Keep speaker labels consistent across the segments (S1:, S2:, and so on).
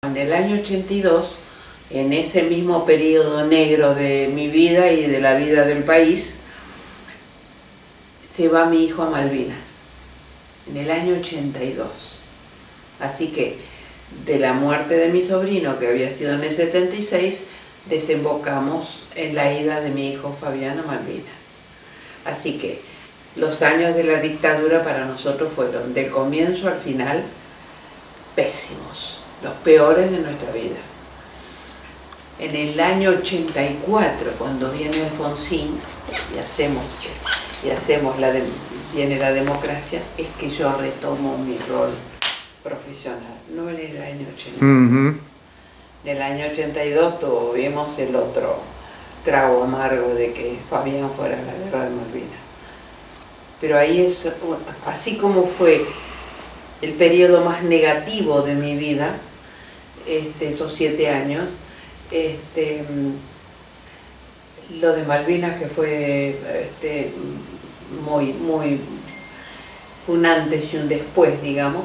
S1: En el año 82, en ese mismo periodo negro de mi vida y de la vida del país, se va mi hijo a Malvinas, en el año 82. Así que de la muerte de mi sobrino, que había sido en el 76, desembocamos en la ida de mi hijo Fabián a Malvinas. Así que los años de la dictadura para nosotros fueron, del comienzo al final, pésimos, los peores de nuestra vida. En el año 84, cuando viene Alfonsín viene la democracia, es que yo retomo mi rol profesional, no en el año 82. En el año 82 tuvimos el otro trago amargo de que Fabián fuera a la guerra de Malvinas. Pero ahí es, así como fue el periodo más negativo de mi vida, esos 7 años, lo de Malvinas, que fue muy un antes y un después, digamos,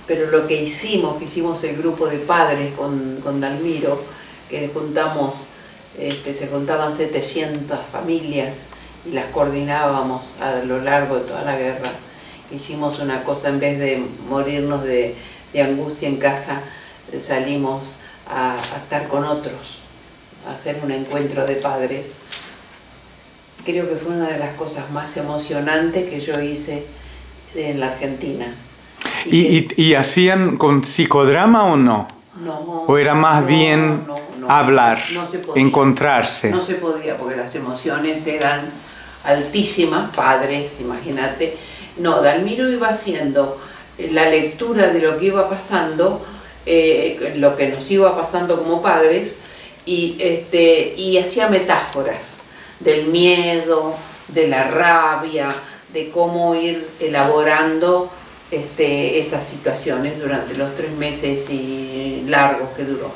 S1: pero lo que hicimos el grupo de padres con Dalmiro, que se juntaban 700 familias y las coordinábamos a lo largo de toda la guerra. Hicimos una cosa, en vez de morirnos de angustia en casa, salimos a estar con otros, a hacer un encuentro de padres. Creo que fue una de las cosas más emocionantes que yo hice en la Argentina.
S2: ¿Y hacían con psicodrama o no?
S1: No.
S2: ¿O era más bien hablar,
S1: no se podía,
S2: encontrarse?
S1: No se podía, porque las emociones eran altísimas, padres, imagínate. No, Dalmiro iba haciendo la lectura de lo que iba pasando, lo que nos iba pasando como padres, y hacía metáforas del miedo, de la rabia, de cómo ir elaborando esas situaciones durante los 3 meses y largos que duró.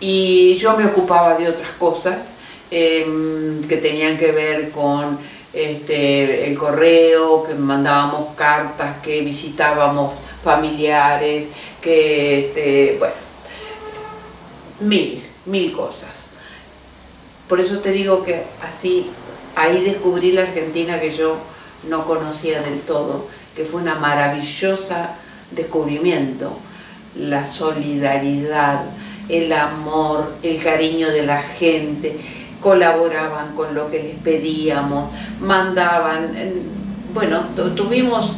S1: Y yo me ocupaba de otras cosas que tenían que ver con el correo, que mandábamos cartas, que visitábamos familiares, que bueno, mil cosas. Por eso te digo que así, ahí descubrí la Argentina que yo no conocía del todo, que fue una maravillosa descubrimiento, la solidaridad, el amor, el cariño de la gente, colaboraban con lo que les pedíamos, mandaban, bueno, tuvimos,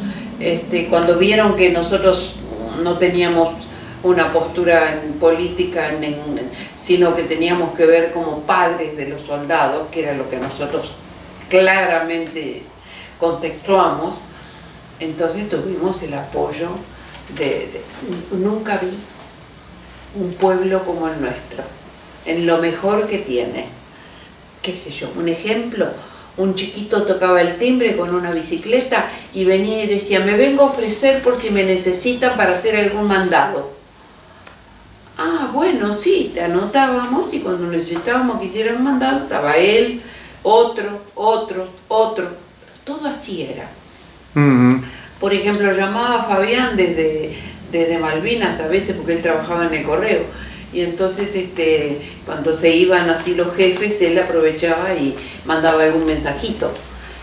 S1: cuando vieron que nosotros no teníamos una postura en política, sino que teníamos que ver como padres de los soldados, que era lo que nosotros claramente contextuamos, entonces tuvimos el apoyo nunca vi un pueblo como el nuestro, en lo mejor que tiene. Qué sé yo, un ejemplo, un chiquito tocaba el timbre con una bicicleta y venía y decía, me vengo a ofrecer por si me necesitan para hacer algún mandado. Ah, bueno, sí, te anotábamos y cuando necesitábamos que hicieran un mandado, estaba él, otro, todo así era. Por ejemplo, llamaba a Fabián desde Malvinas a veces, porque él trabajaba en el correo, y entonces cuando se iban así los jefes, él aprovechaba y mandaba algún mensajito.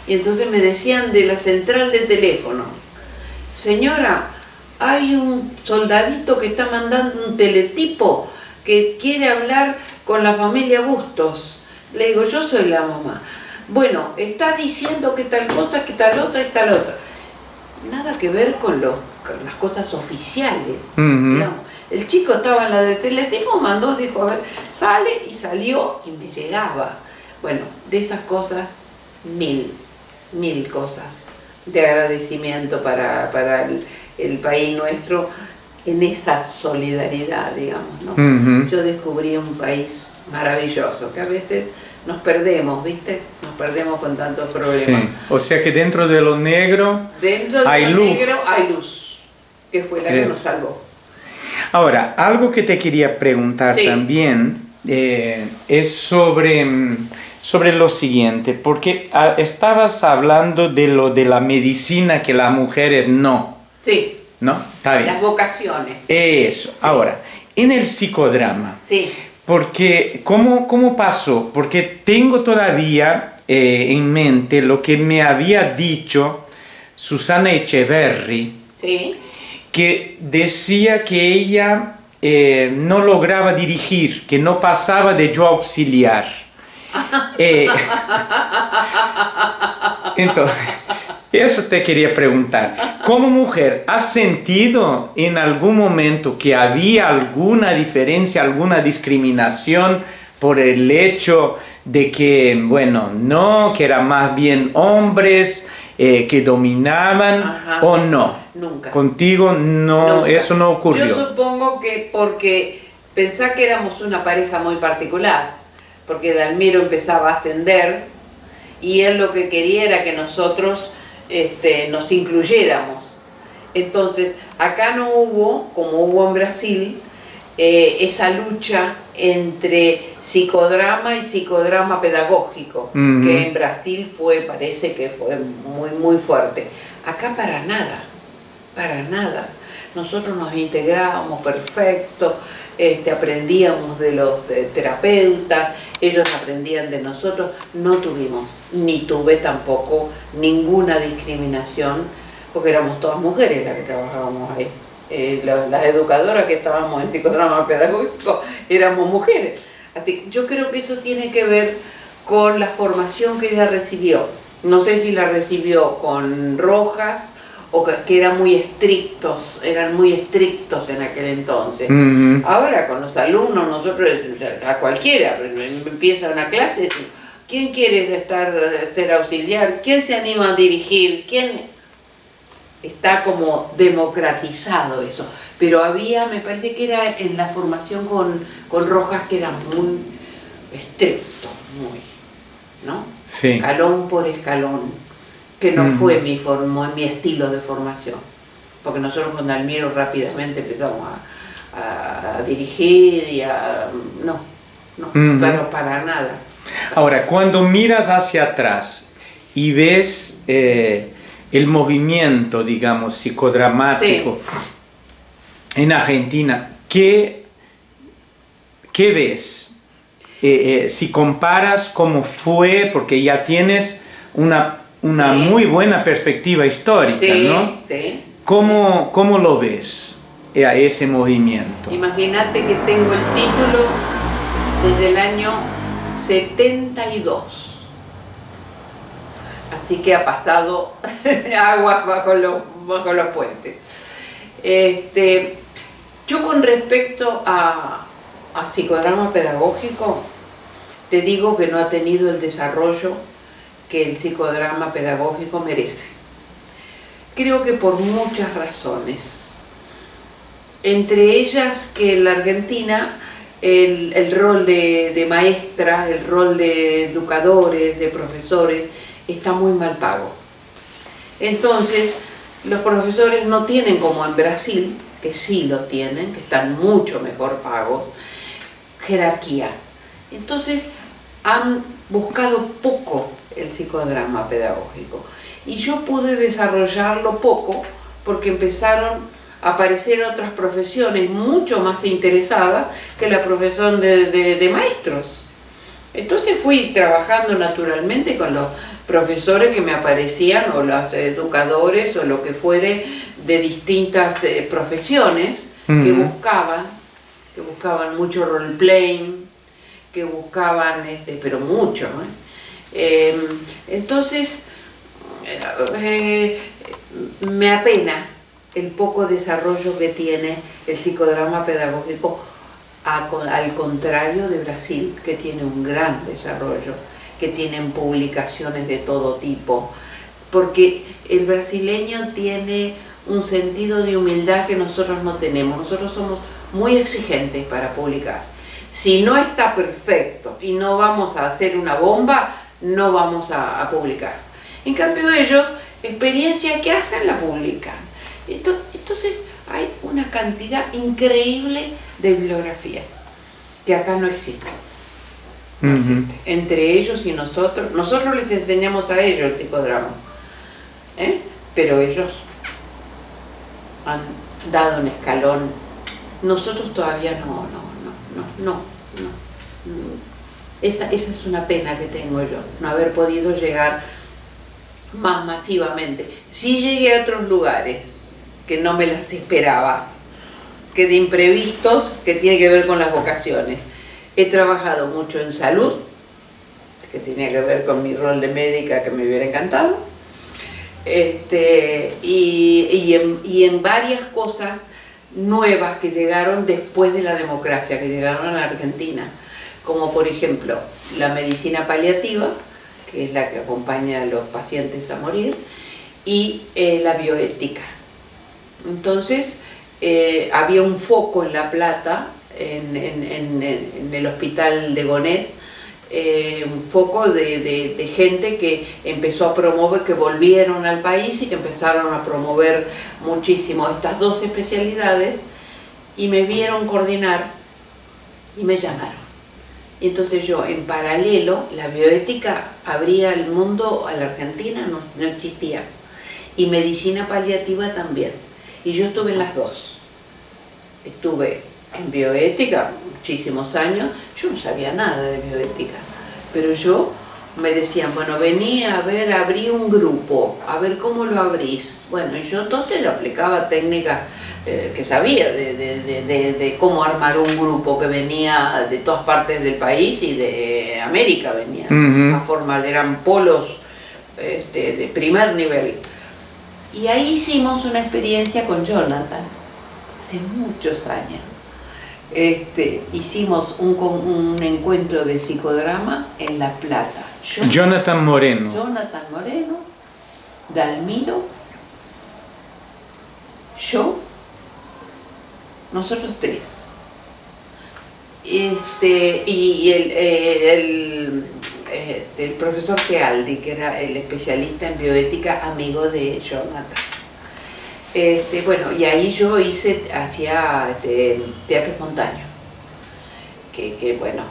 S1: Y entonces me decían de la central de teléfono, señora, hay un soldadito que está mandando un teletipo que quiere hablar con la familia Bustos. Le digo, yo soy la mamá. Bueno, está diciendo que tal cosa, que tal otra y tal otra. Nada que ver con las cosas oficiales, digamos. El chico estaba en la del teletipo, mandó, dijo, a ver, sale, y salió y me llegaba. Bueno, de esas cosas, mil cosas de agradecimiento para el país nuestro, en esa solidaridad, digamos, ¿no? Yo descubrí un país maravilloso, que a veces nos perdemos, ¿viste? Nos perdemos con tantos problemas.
S2: Sí. O sea que dentro de lo negro hay
S1: luz, que fue la que nos salvó.
S2: Ahora, algo que te quería preguntar también es sobre lo siguiente, porque estabas hablando de lo de la medicina, que las mujeres no.
S1: Sí.
S2: ¿No? Está bien.
S1: Las vocaciones.
S2: Eso. Sí. Ahora, en el psicodrama.
S1: Sí.
S2: Porque, ¿cómo pasó? Porque tengo todavía en mente lo que me había dicho Susana Echeverry,
S1: Sí.
S2: que decía que ella no lograba dirigir, que no pasaba de yo auxiliar. Entonces, eso te quería preguntar. Como mujer, ¿has sentido en algún momento que había alguna diferencia, alguna discriminación por el hecho de que, bueno, no, que eran más bien hombres que dominaban?
S1: Ajá.
S2: ¿O no?
S1: Nunca.
S2: Contigo no,
S1: Nunca.
S2: eso no ocurrió.
S1: Yo supongo que porque pensá que éramos una pareja muy particular, porque Dalmiro empezaba a ascender y él lo que quería era que nosotros nos incluyéramos. Entonces, acá no hubo, como hubo en Brasil, esa lucha entre psicodrama y psicodrama pedagógico, que en Brasil parece que fue muy, muy fuerte. Acá para nada, para nada. Nosotros nos integrábamos perfecto, aprendíamos de los terapeutas, ellos aprendían de nosotros, no tuvimos, ni tuve tampoco ninguna discriminación, porque éramos todas mujeres las que trabajábamos ahí. Las educadoras que estábamos en psicodrama pedagógico éramos mujeres. Así que yo creo que eso tiene que ver con la formación que ella recibió. No sé si la recibió con Rojas o que eran muy estrictos en aquel entonces. Ahora con los alumnos, nosotros, a cualquiera, empieza una clase, ¿quién quiere ser auxiliar? ¿Quién se anima a dirigir? ¿Quién? Está como democratizado eso. Pero había, me parece que era en la formación con Rojas, que era muy estricto, muy, ¿no?
S2: Sí.
S1: Escalón por escalón, que no fue mi estilo de formación. Porque nosotros con Dalmiro rápidamente empezamos a dirigir y no, pero para nada.
S2: Ahora, cuando miras hacia atrás y ves el movimiento, digamos, psicodramático en Argentina, ¿qué ves? Si comparas cómo fue, porque ya tienes una muy buena perspectiva histórica, ¿no?
S1: Sí.
S2: ¿Cómo lo ves a ese movimiento?
S1: Imagínate que tengo el título desde el año 72. Así que ha pasado aguas bajo los puentes. Yo con respecto a psicodrama pedagógico, te digo que no ha tenido el desarrollo que el psicodrama pedagógico merece. Creo que por muchas razones. Entre ellas que en la Argentina el rol de maestra, el rol de educadores, de profesores, está muy mal pago. Entonces, los profesores no tienen como en Brasil, que sí lo tienen, que están mucho mejor pagos, jerarquía. Entonces, han buscado poco el psicodrama pedagógico. Y yo pude desarrollarlo poco porque empezaron a aparecer otras profesiones mucho más interesadas que la profesión de maestros. Entonces fui trabajando naturalmente con los profesores que me aparecían, o los educadores, o lo que fuere, de distintas profesiones, que buscaban mucho role-playing, que buscaban, pero mucho, entonces, me apena el poco desarrollo que tiene el psicodrama pedagógico, al contrario de Brasil, que tiene un gran desarrollo, que tienen publicaciones de todo tipo, porque el brasileño tiene un sentido de humildad que nosotros no tenemos. Nosotros somos muy exigentes para publicar. Si no está perfecto y no vamos a hacer una bomba, no vamos a publicar. En cambio ellos, experiencia que hacen, la publican. Entonces hay una cantidad increíble de bibliografía que acá no existe. No existe. Entre ellos y nosotros les enseñamos a ellos el psicodrama, pero ellos han dado un escalón Nosotros todavía no. Esa es una pena que tengo yo, no haber podido llegar más masivamente. Sí llegué a otros lugares que no me las esperaba, que de imprevistos, que tiene que ver con las vocaciones. He trabajado mucho en salud, que tenía que ver con mi rol de médica, que me hubiera encantado, y en varias cosas nuevas que llegaron después de la democracia, que llegaron a la Argentina, como por ejemplo la medicina paliativa, que es la que acompaña a los pacientes a morir, y la bioética. Entonces había un foco en La Plata, en el hospital de Gonet, un foco de gente que empezó a promover, que volvieron al país y que empezaron a promover muchísimo estas dos especialidades, y me vieron coordinar y me llamaron. Entonces yo, en paralelo, la bioética abría el mundo a la Argentina, no existía, y medicina paliativa también, y yo estuve en las dos. Estuve en bioética muchísimos años, yo no sabía nada de bioética, pero yo me decían, bueno, vení a ver, abrí un grupo, a ver cómo lo abrís. Bueno, y yo entonces le aplicaba técnicas que sabía de cómo armar un grupo que venía de todas partes del país y de América venía a formar, eran polos de primer nivel. Y ahí hicimos una experiencia con Jonathan, hace muchos años. Hicimos un encuentro de psicodrama en La Plata.
S2: Jonathan Moreno,
S1: Dalmiro, yo, nosotros tres. Y el profesor Tealdi, que era el especialista en bioética, amigo de Jonathan. Bueno, y ahí yo hacía teatro espontáneo, que bueno,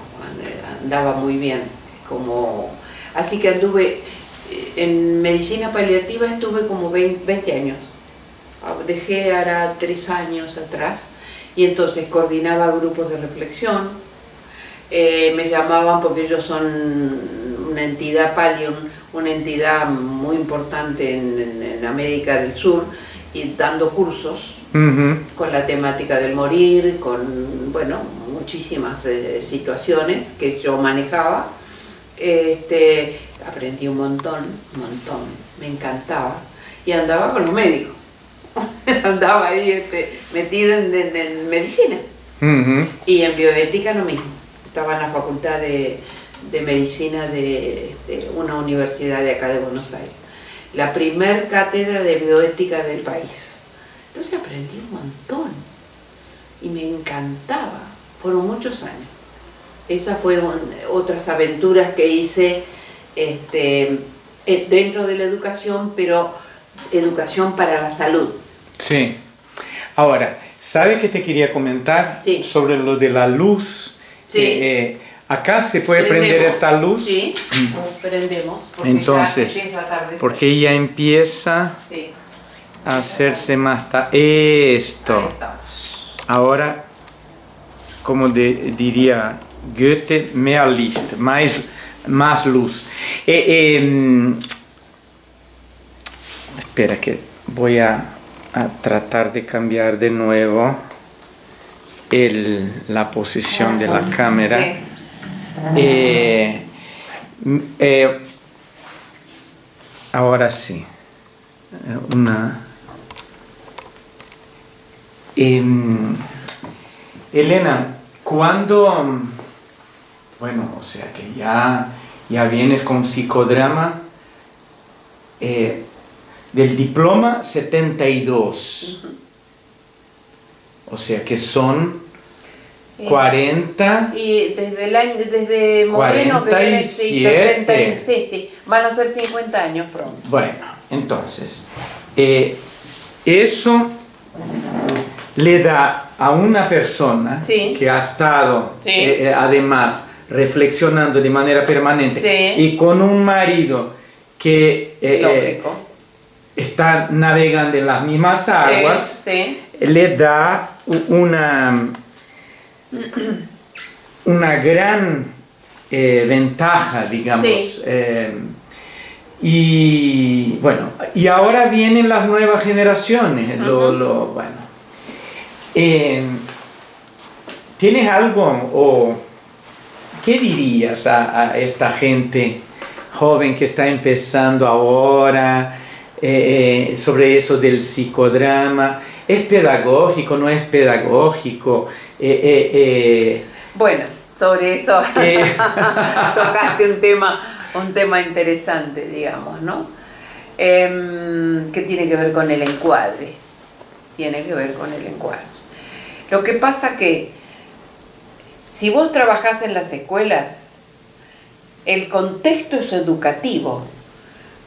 S1: andaba muy bien, así que anduve en medicina paliativa, estuve como 20 años, dejé ahora 3 años atrás, y entonces coordinaba grupos de reflexión, me llamaban porque ellos son una entidad una entidad muy importante en América del Sur, y dando cursos con la temática del morir, con, bueno, muchísimas situaciones que yo manejaba. Aprendí un montón, me encantaba, y andaba con los médicos, andaba ahí metida en medicina, y en bioética lo mismo. Estaba en la facultad de medicina de una universidad de acá de Buenos Aires, la primer cátedra de bioética del país. Entonces aprendí un montón y me encantaba. Fueron muchos años. Esas fueron otras aventuras que hice dentro de la educación, pero educación para la salud.
S2: Sí. Ahora, ¿sabes qué te quería comentar?
S1: Sí.
S2: Sobre lo de la luz.
S1: Sí.
S2: Acá se puede prender esta luz.
S1: Sí, prendemos.
S2: Entonces, porque ya empieza a hacerse más esto. Ahora, como diría Goethe, mehr Licht, más luz. Espera que voy a tratar de cambiar de nuevo la posición de la cámara.
S1: Sí.
S2: Ahora sí, Elena, cuando, bueno, o sea que ya vienes con psicodrama, del diploma 72, o sea que son 40
S1: y desde Moreno
S2: 47.
S1: Que viene, sí, van a ser 50 años pronto.
S2: Bueno, entonces eso le da a una persona que ha estado además reflexionando de manera permanente y con un marido que está navegando en las mismas aguas, le da una gran ventaja, digamos.
S1: Sí.
S2: Y bueno, y ahora vienen las nuevas generaciones. Bueno. ¿Tienes algo o qué dirías a esta gente joven que está empezando ahora sobre eso del psicodrama? ¿Es pedagógico, no es pedagógico?
S1: Bueno, sobre eso tocaste un tema interesante, digamos, ¿no? Que tiene que ver con el encuadre. Tiene que ver con el encuadre. Lo que pasa que si vos trabajás en las escuelas, el contexto es educativo.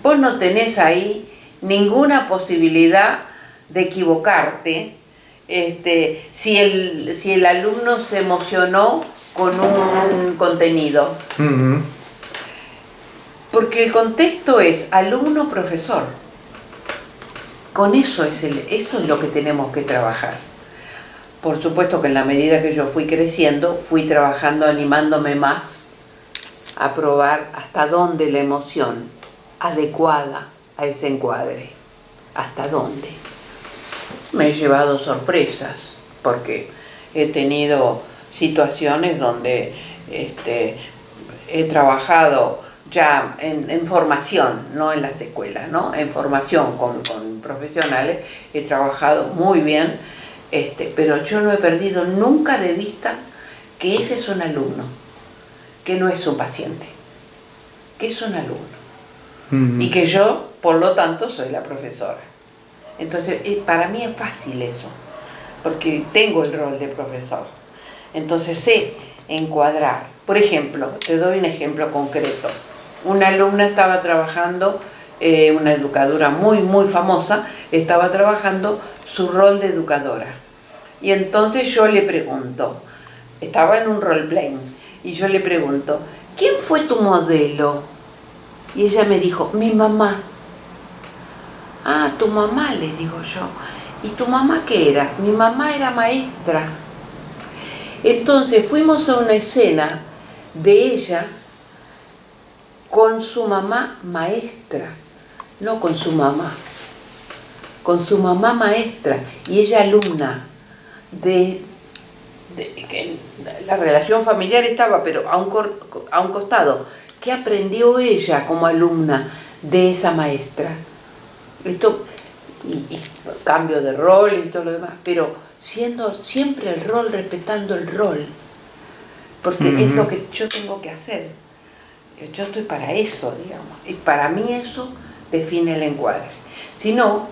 S1: Vos no tenés ahí ninguna posibilidad de equivocarte si el alumno se emocionó con un contenido.
S2: Uh-huh.
S1: Porque el contexto es alumno-profesor. Con eso eso es lo que tenemos que trabajar. Por supuesto que en la medida que yo fui creciendo, fui trabajando, animándome más a probar hasta dónde la emoción adecuada a ese encuadre. ¿Hasta dónde? Me he llevado sorpresas, porque he tenido situaciones donde he trabajado ya en formación, no en las escuelas, ¿no? En formación con profesionales, he trabajado muy bien, pero yo no he perdido nunca de vista que ese es un alumno, que no es un paciente, que es un alumno. Uh-huh. Y que yo, por lo tanto, soy la profesora. Entonces, para mí es fácil eso, porque tengo el rol de profesor. Entonces sé encuadrar. Por ejemplo, te doy un ejemplo concreto. Una alumna estaba trabajando, una educadora muy, muy famosa, estaba trabajando su rol de educadora. Y entonces yo le pregunto, estaba en un role-playing, y yo le pregunto, ¿quién fue tu modelo? Y ella me dijo, mi mamá. Ah, tu mamá, le digo yo. ¿Y tu mamá qué era? Mi mamá era maestra. Entonces fuimos a una escena de ella con su mamá maestra, no con su mamá maestra, y ella alumna. Que la relación familiar estaba, pero a un costado. ¿Qué aprendió ella como alumna de esa maestra? Esto, y cambio de rol y todo lo demás, pero siendo siempre el rol, respetando el rol, porque uh-huh. Es lo que yo tengo que hacer. Yo estoy para eso, digamos, y para mí eso define el encuadre. Si no,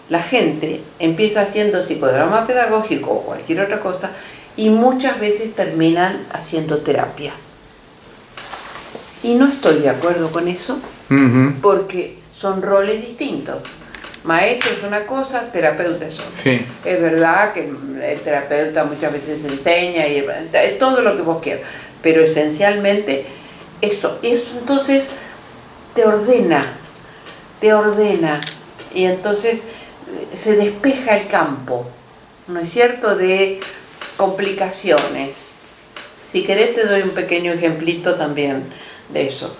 S1: la gente empieza haciendo psicodrama pedagógico o cualquier otra cosa y muchas veces terminan haciendo terapia. Y no estoy de acuerdo con eso, uh-huh. Porque son roles distintos. Maestro es una cosa, terapeuta es otra.
S2: Sí.
S1: Es verdad que el terapeuta muchas veces enseña y todo lo que vos quieras, pero esencialmente eso entonces te ordena, y entonces se despeja el campo, ¿no es cierto?, de complicaciones. Si querés te doy un pequeño ejemplito también de eso.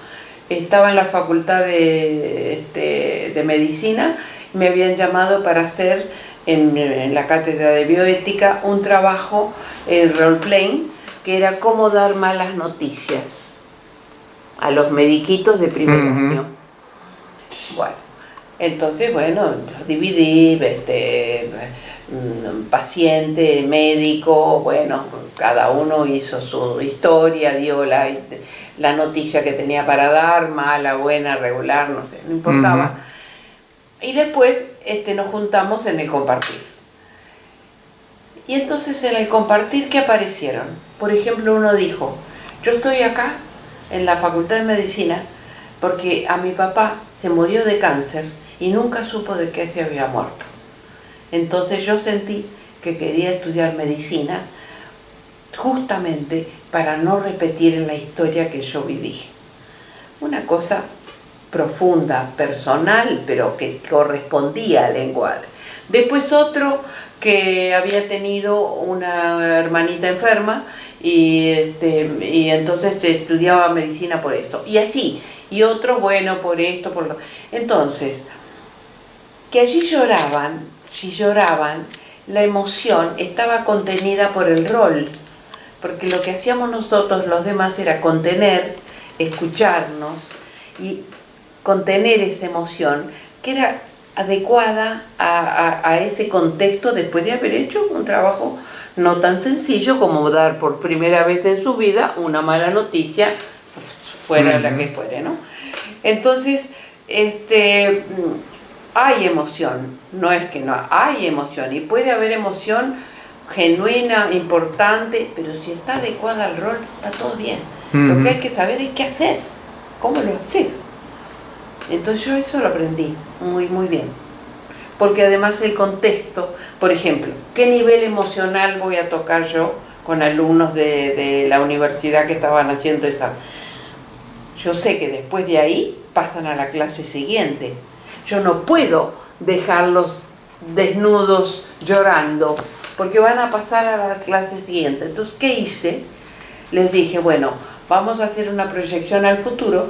S1: Estaba en la facultad de medicina, me habían llamado para hacer en la cátedra de bioética un trabajo role-playing, que era cómo dar malas noticias a los mediquitos de primer año. Bueno, entonces, yo dividí, paciente, médico, cada uno hizo su historia, dio la noticia que tenía para dar, mala, buena, regular, no sé, no importaba. Uh-huh. Y después nos juntamos en el compartir. Y entonces en el compartir, ¿qué aparecieron? Por ejemplo, uno dijo, yo estoy acá en la Facultad de Medicina porque a mi papá se murió de cáncer y nunca supo de qué se había muerto. Entonces yo sentí que quería estudiar medicina justamente para no repetir en la historia que yo viví. Una cosa profunda, personal, pero que correspondía al encuadre. Después otro que había tenido una hermanita enferma y entonces estudiaba medicina por esto. Y así, y otros, bueno, por esto, por lo... Entonces, que allí lloraban, si lloraban, la emoción estaba contenida por el rol, porque lo que hacíamos nosotros los demás era contener, escucharnos y contener esa emoción que era adecuada a ese contexto después de haber hecho un trabajo no tan sencillo como dar por primera vez en su vida una mala noticia, fuera la que fuere, ¿no? Entonces, hay emoción, no es que no, hay emoción y puede haber emoción genuina, importante, pero si está adecuada al rol, está todo bien. Lo que hay que saber es qué hacer, cómo lo haces. Entonces yo eso lo aprendí muy, muy bien. Porque además el contexto, por ejemplo, ¿qué nivel emocional voy a tocar yo con alumnos de la universidad que estaban haciendo esa? Yo sé que después de ahí pasan a la clase siguiente. Yo no puedo dejarlos desnudos llorando, porque van a pasar a la clase siguiente. Entonces, ¿qué hice? Les dije, bueno, vamos a hacer una proyección al futuro.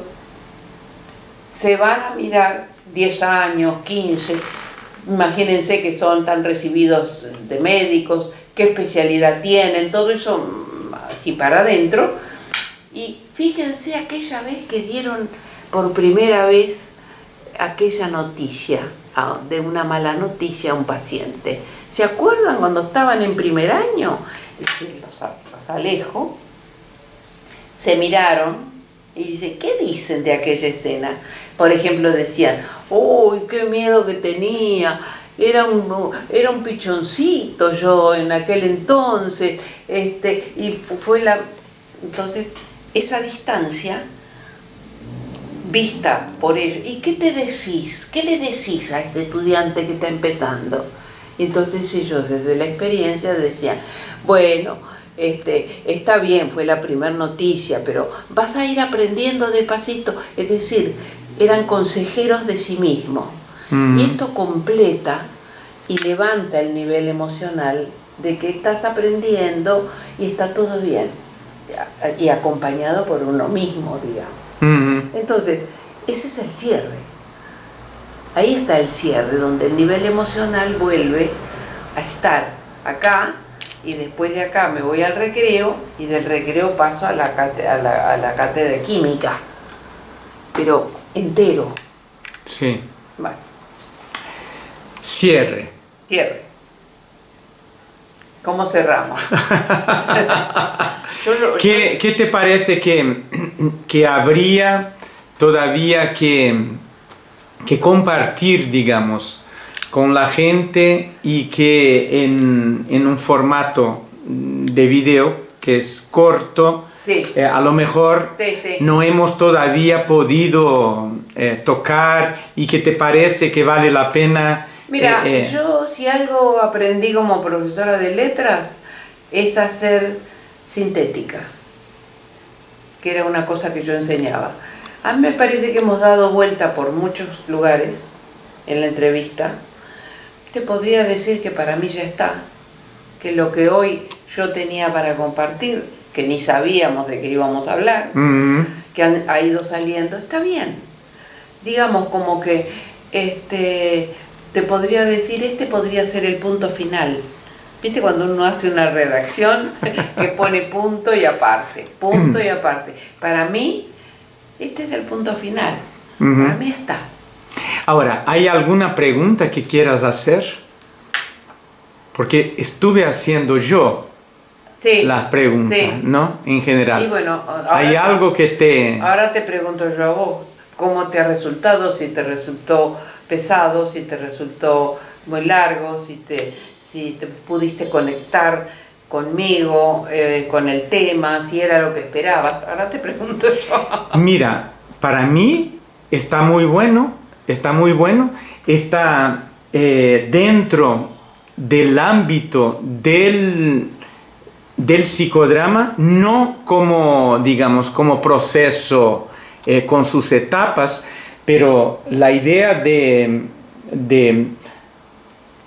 S1: Se van a mirar 10 años, 15, imagínense que son tan recibidos de médicos, qué especialidad tienen, todo eso así para adentro. Y fíjense aquella vez que dieron por primera vez aquella noticia, de una mala noticia a un paciente. ¿Se acuerdan cuando estaban en primer año? Los alejo, se miraron y dice, ¿qué dicen de aquella escena? Por ejemplo, decían, ¡uy, qué miedo que tenía! Era un pichoncito yo en aquel entonces, y fue la... Entonces, esa distancia vista por ellos. ¿Y qué te decís? ¿Qué le decís a este estudiante que está empezando? Entonces ellos desde la experiencia decían, bueno, está bien, fue la primera noticia, pero vas a ir aprendiendo despacito. Es decir, eran consejeros de sí mismos. Y esto completa y levanta el nivel emocional de que estás aprendiendo y está todo bien. Y acompañado por uno mismo, digamos. Entonces, ese es el cierre. Ahí está el cierre, donde el nivel emocional vuelve a estar acá y después de acá me voy al recreo y del recreo paso a la cátedra de química, pero entero.
S2: Sí.
S1: Vale.
S2: Cierre.
S1: Cierre. ¿Cómo cerramos?
S2: ¿Qué te parece que habría todavía que compartir, digamos, con la gente y que en un formato de video que es corto,
S1: sí.
S2: A lo mejor
S1: sí.
S2: no hemos todavía podido tocar y que te parece que vale la pena?
S1: Mira, yo si algo aprendí como profesora de letras es hacer sintética, que era una cosa que yo enseñaba. A mí me parece que hemos dado vuelta por muchos lugares en la entrevista. Te podría decir que para mí ya está, que lo que hoy yo tenía para compartir, que ni sabíamos de qué íbamos a hablar, que ha ido saliendo, está bien. Digamos como que te podría decir, podría ser el punto final. ¿Viste cuando uno hace una redacción que pone punto y aparte? Punto y aparte. Para mí, este es el punto final. Para mí está.
S2: Ahora, ¿hay alguna pregunta que quieras hacer? Porque estuve haciendo yo las preguntas, ¿no? En general.
S1: Y bueno,
S2: ¿hay algo que te...
S1: Ahora te pregunto yo a vos, ¿cómo te ha resultado? Si te resultó pesado, si te resultó muy largo, si te pudiste conectar conmigo, con el tema, si era lo que esperabas. Ahora te pregunto yo.
S2: Mira, para mí está muy bueno, está dentro del ámbito del psicodrama, no como, digamos, como proceso con sus etapas, pero la idea de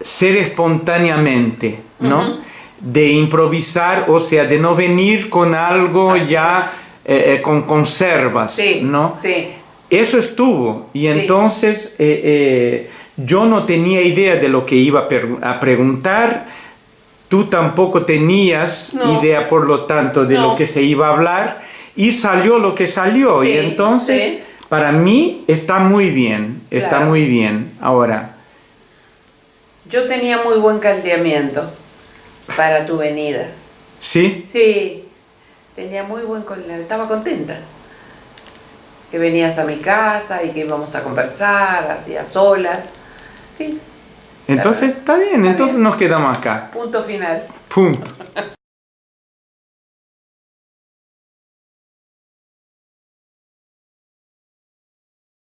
S2: ser espontáneamente, ¿no? De improvisar, o sea, de no venir con algo ya con conservas, ¿no?
S1: Sí.
S2: Eso estuvo, y entonces yo no tenía idea de lo que iba a preguntar, tú tampoco tenías idea, por lo tanto, de lo que se iba a hablar, y salió lo que salió, y entonces para mí está muy bien, está muy bien. Ahora,
S1: yo tenía muy buen caldeamiento para tu venida.
S2: ¿sí?
S1: Sí, tenía muy buen caldeamiento, estaba contenta. Que venías a mi casa y que íbamos a conversar, así a solas. Sí.
S2: Entonces está bien, entonces nos quedamos acá.
S1: Punto final.
S2: Punto.